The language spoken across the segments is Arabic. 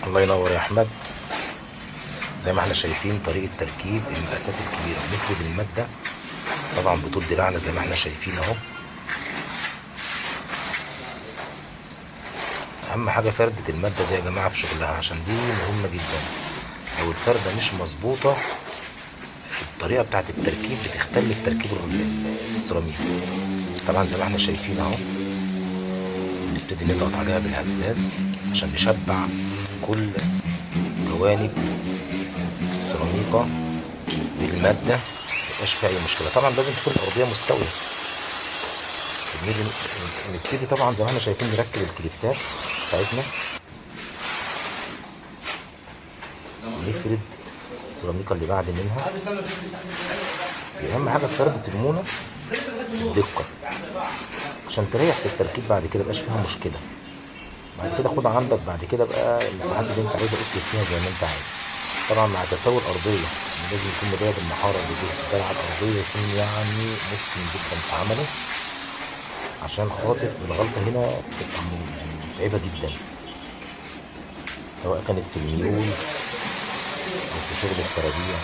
الله ينور يا احمد. زي ما احنا شايفين طريقة تركيب المقاسات الكبيرة، بنفرد المادة طبعا بطول دراعنا زي ما احنا شايفين اهو. اهم حاجة فردة المادة دي يا جماعة في شغلها، عشان دي مهمة جدا. لو الفردة مش مظبوطة الطريقة بتاعت التركيب بتختل في تركيب السيراميك. طبعا زي ما احنا شايفين اهو، نبتدي نضغط عليها بالهزاز عشان نشبع كل جوانب السيراميكا بالمادة، ميبقاش فيها اي مشكلة. طبعا لازم تكون الارضية مستوية. نبتدي طبعا زي ما احنا شايفين نركب الكليبسات بتاعتنا، نفرد السيراميكا اللي بعد منها. اهم حاجة في فردة المونة الدقة عشان تريح في التركيب بعد كده، ميبقاش فيها مشكلة. بعد كده خد عندك بعد كده بقى المساحات اللي انت عايز افرد فيها زي ما انت عايز، طبعا مع تساوي الارضية. لازم يكون مضايق بالمحارة اللي دي الدرع الارضية يكون يعني ممكن جدا في عمله، عشان خاطر الغلطة هنا بتبقى يعني متعبة جدا، سواء كانت في الميول او في شغل الترابيع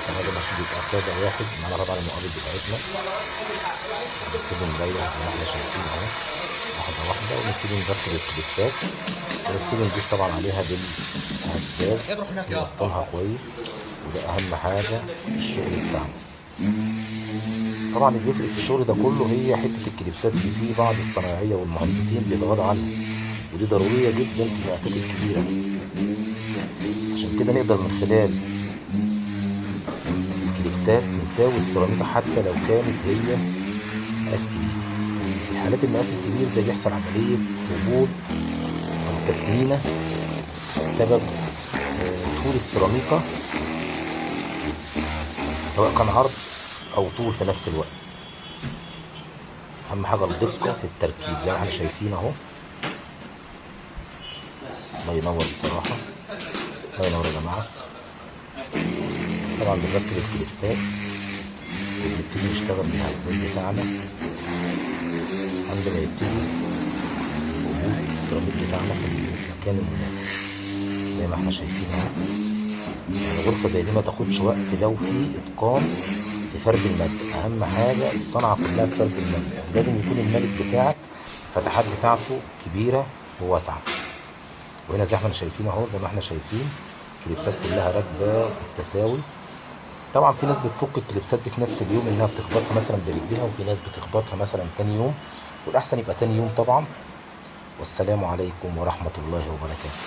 لازم عشان يبقى كذا واحد معانا طبعا المقابل بتاعتنا. نبتدي نريح زي ما احنا شايفين اهو، واحدة واحدة، ونبتدي نركب الكليبسات ونبتدي ندوس طبعا عليها بالهزاز نوسطنها كويس، وده أهم حاجة في الشغل بتاعنا. طبعا اللي بيفرق في الشغل ده كله هي حتة الكليبسات اللي فيه بعض الصنايعية والمهندسين بيتغاضوا عنها، ودي ضرورية جدا في المقاسات الكبيرة. عشان كده نقدر من خلال الكليبسات نساوي السيراميكا حتى لو كانت هي مقاس كبير. في الحالات المقاس الكبير ده بيحصل عملية هبوط أو تسنينة بسبب طول السيراميكا، سواء كان عرض أو طول في نفس الوقت. أهم حاجة الدقة في التركيب زي ما احنا شايفين أهو. الله ينور بصراحة، الله ينور يا جماعة. طبعا بنركب الكليبسات وبنبتدي نشتغل بالهزاز بتاعنا عندما يبتدي وجود السيراميك بتاعنا في المكان المناسب زي ما احنا شايفين اهو. يعني غرفة زي دي ما تاخدش وقت لو في اتقان في فرد المادة. اهم حاجة الصنعة كلها في فرد المادة، لازم يكون المالك بتاعك الفتحات بتاعته كبيرة وواسعة. وهنا زي ما احنا شايفين اهو، زي ما احنا شايفين الكليبسات كلها راكبة بالتساوي. طبعا في ناس بتفك الكليبسات دي في نفس اليوم، انها بتخبطها مثلا برجليها، وفي ناس بتخبطها مثلا تاني يوم، والاحسن يبقى تاني يوم طبعا. والسلام عليكم ورحمة الله وبركاته.